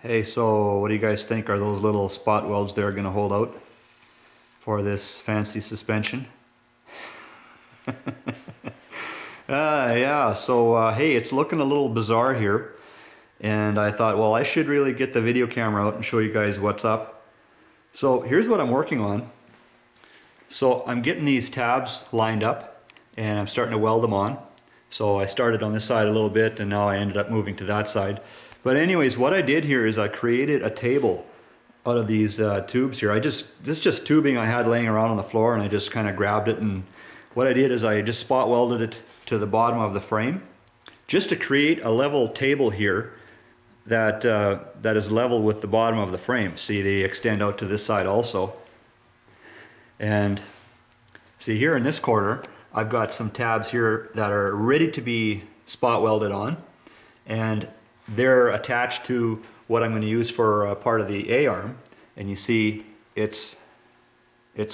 Hey, so what do you guys think? Are those little spot welds there going to hold out for this fancy suspension? Yeah, so hey, it's looking a little bizarre here, and I thought, well, I should really get the video camera out and show you guys what's up. So here's what I'm working on. So I'm getting these tabs lined up and I'm starting to weld them on. So I started on this side a little bit and now I ended up moving to that side. But anyways, what I did here is I created a table out of these tubes here. This is just tubing I had laying around on the floor, and I just kind of grabbed it, and what I did is I just spot welded it to the bottom of the frame just to create a level table here that is level with the bottom of the frame. See, they extend out to this side also. And see, here in this corner I've got some tabs here that are ready to be spot welded on, and they're attached to what I'm going to use for part of the A-arm. And you see it's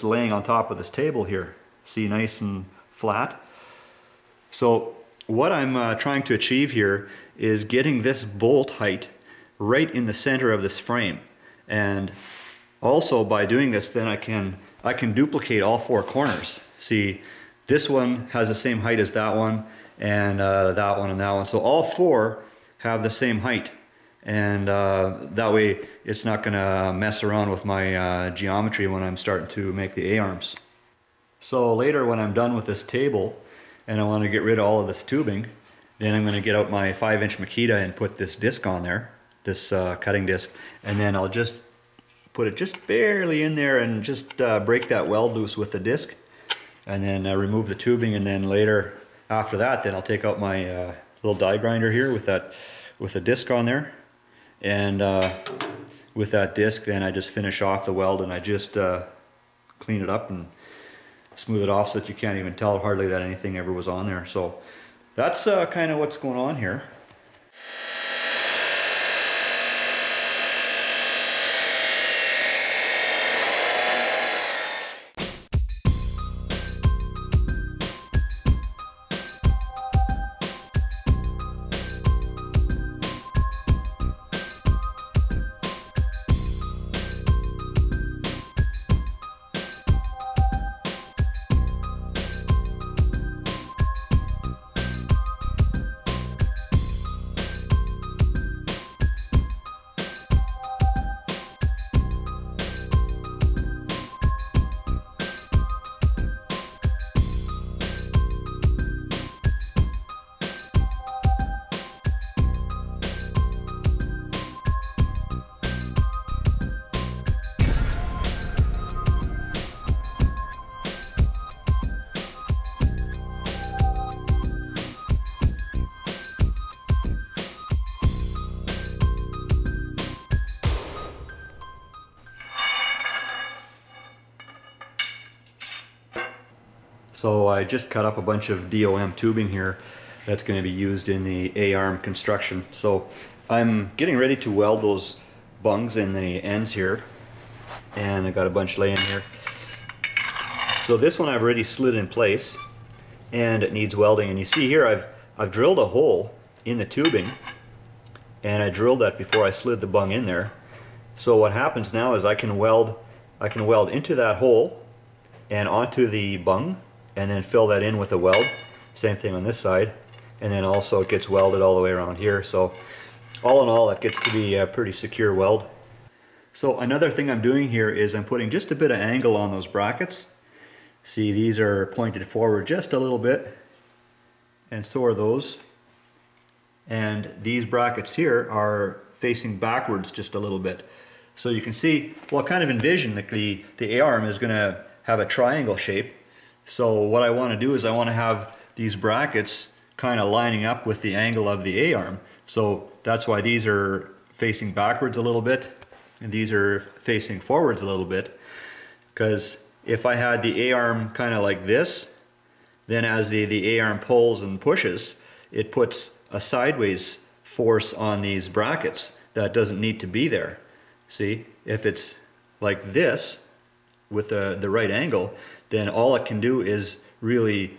laying on top of this table here. See, nice and flat. So what I'm trying to achieve here is getting this bolt height right in the center of this frame. And also by doing this, then I can duplicate all four corners. See, this one has the same height as that one, and that one and that one. So all four have the same height, and that way it's not going to mess around with my geometry when I'm starting to make the A-arms. So later, when I'm done with this table and I want to get rid of all of this tubing, then I'm going to get out my 5-inch Makita and put this disc on there, this cutting disc, and then I'll just put it just barely in there and just break that weld loose with the disc, and then remove the tubing. And then later, after that, then I'll take out my little die grinder here with a disc on there, and with that disc then I just finish off the weld, and I just clean it up and smooth it off so that you can't even tell hardly that anything ever was on there. So that's kind of what's going on here. So I just cut up a bunch of DOM tubing here that's going to be used in the A-arm construction. So I'm getting ready to weld those bungs in the ends here, and I got a bunch laying here. So this one I've already slid in place, and it needs welding. And you see here I've drilled a hole in the tubing, and I drilled that before I slid the bung in there. So what happens now is I can weld into that hole and onto the bung, and then fill that in with a weld. Same thing on this side, and then also it gets welded all the way around here. So all in all, that gets to be a pretty secure weld. So another thing I'm doing here is I'm putting just a bit of angle on those brackets. See, these are pointed forward just a little bit, and so are those. And these brackets here are facing backwards just a little bit. So you can see, well, kind of envision that the A-arm is going to have a triangle shape. So what I want to do is I want to have these brackets kind of lining up with the angle of the A-arm. So that's why these are facing backwards a little bit and these are facing forwards a little bit. Because if I had the A-arm kind of like this, then as the A-arm pulls and pushes, it puts a sideways force on these brackets that doesn't need to be there. See, if it's like this with the right angle, then all it can do is really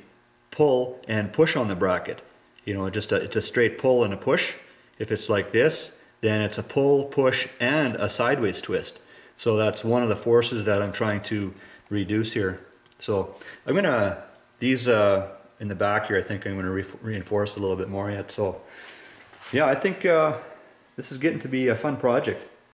pull and push on the bracket. You know, it's a straight pull and a push. If it's like this, then it's a pull, push, and a sideways twist. So that's one of the forces that I'm trying to reduce here. So I'm gonna, these in the back here, I think I'm gonna reinforce a little bit more yet. So yeah, I think this is getting to be a fun project.